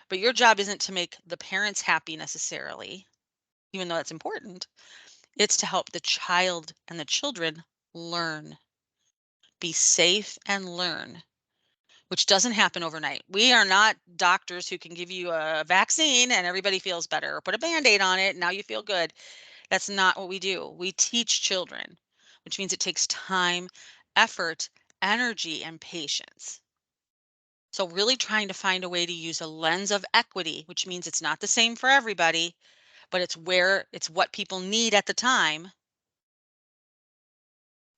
Speaker 1: But your job isn't to make the parents happy necessarily, even though that's important. It's to help the child and the children learn, be safe and learn, which doesn't happen overnight. We are not doctors who can give you a vaccine and everybody feels better or put a band-aid on it and now you feel good. That's not what we do. We teach children, which means it takes time, effort, energy, and patience. So really trying to find a way to use a lens of equity, which means it's not the same for everybody, but it's what people need at the time.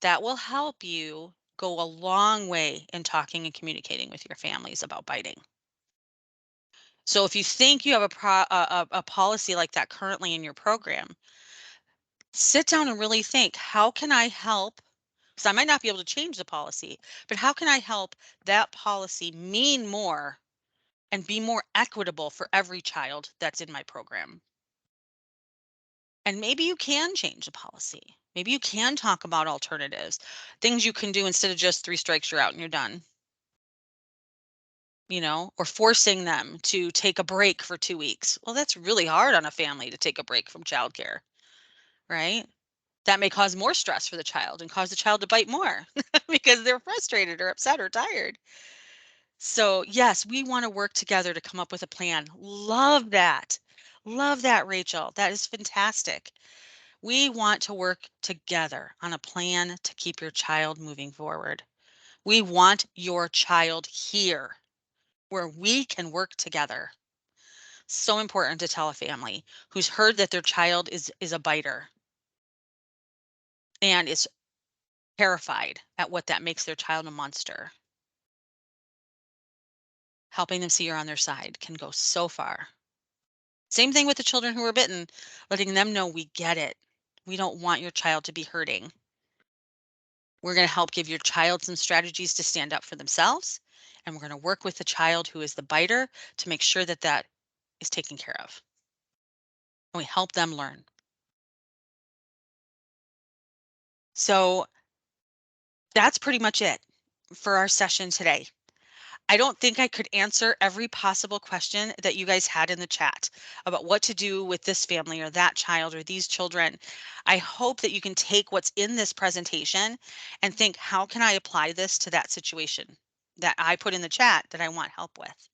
Speaker 1: That will help you go a long way in talking and communicating with your families about biting. So if you think you have a policy like that currently in your program, sit down and really think, how can I help? Because I might not be able to change the policy, but how can I help that policy mean more and be more equitable for every child that's in my program? And maybe you can change the policy. Maybe you can talk about alternatives, things you can do instead of just 3 strikes, you're out and you're done, or forcing them to take a break for 2 weeks. Well, that's really hard on a family to take a break from childcare, right? That may cause more stress for the child and cause the child to bite more because they're frustrated or upset or tired. So, yes, we want to work together to come up with a plan. Love that. Love that, Rachel. That is fantastic. We want to work together on a plan to keep your child moving forward. We want your child here where we can work together. So important to tell a family who's heard that their child is a biter and is terrified at what that makes their child a monster. Helping them see you're on their side can go so far. Same thing with the children who were bitten, letting them know we get it. We don't want your child to be hurting. We're going to help give your child some strategies to stand up for themselves. And we're going to work with the child who is the biter to make sure that that is taken care of. And we help them learn. So that's pretty much it for our session today. I don't think I could answer every possible question that you guys had in the chat about what to do with this family or that child or these children. I hope that you can take what's in this presentation and think, how can I apply this to that situation that I put in the chat that I want help with,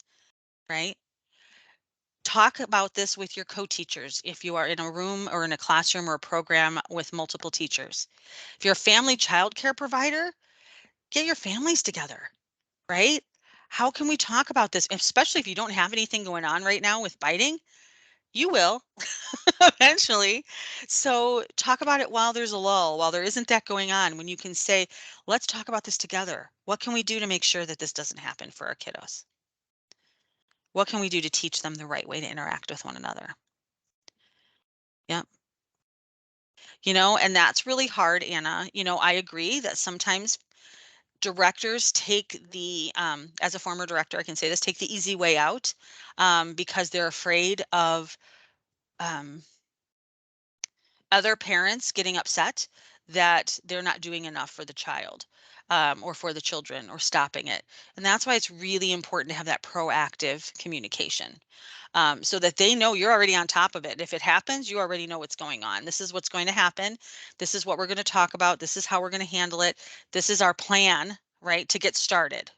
Speaker 1: right? Talk about this with your co-teachers if you are in a room or in a classroom or a program with multiple teachers. If you're a family childcare provider, get your families together, right? How can we talk about this? Especially if you don't have anything going on right now with biting, you will eventually. So talk about it while there's a lull, while there isn't that going on, when you can say, let's talk about this together. What can we do to make sure that this doesn't happen for our kiddos? What can we do to teach them the right way to interact with one another? Yeah. And that's really hard, Anna. I agree that sometimes directors take as a former director, I can say this, take the easy way out because they're afraid of um, other parents getting upset that they're not doing enough for the child or for the children or stopping it. And that's why it's really important to have that proactive communication so that they know you're already on top of it. If it happens, you already know what's going on. This is what's going to happen. This is what we're going to talk about. This is how we're going to handle it. This is our plan, right, to get started.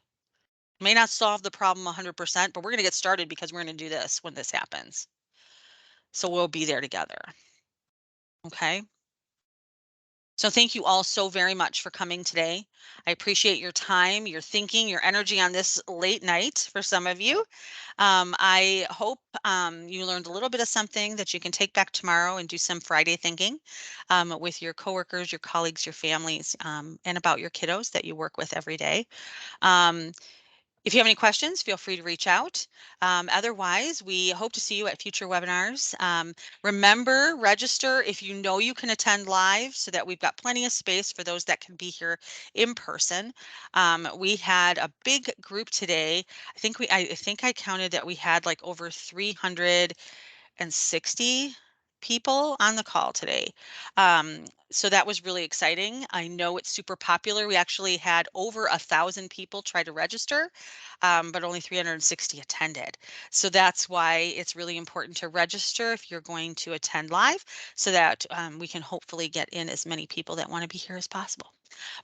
Speaker 1: May not solve the problem 100%, but we're going to get started because we're going to do this when this happens. So we'll be there together. Okay. So thank you all so very much for coming today. I appreciate your time, your thinking, your energy on this late night for some of you. I hope you learned a little bit of something that you can take back tomorrow and do some Friday thinking with your coworkers, your colleagues, your families, and about your kiddos that you work with every day. Um, if you have any questions, feel free to reach out. Otherwise, we hope to see you at future webinars. Remember, register if you know you can attend live so that we've got plenty of space for those that can be here in person. We had a big group today. I think I counted that we had like over 360 people on the call today. So that was really exciting. I know it's super popular. We actually had over 1,000 people try to register, but only 360 attended. So that's why it's really important to register if you're going to attend live so that we can hopefully get in as many people that want to be here as possible.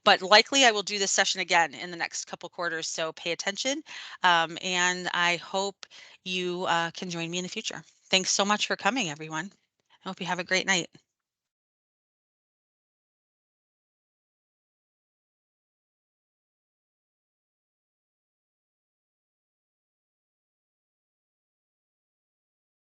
Speaker 1: But likely I will do this session again in the next couple quarters, so pay attention. And I hope you can join me in the future. Thanks so much for coming, everyone. I hope you have a great night.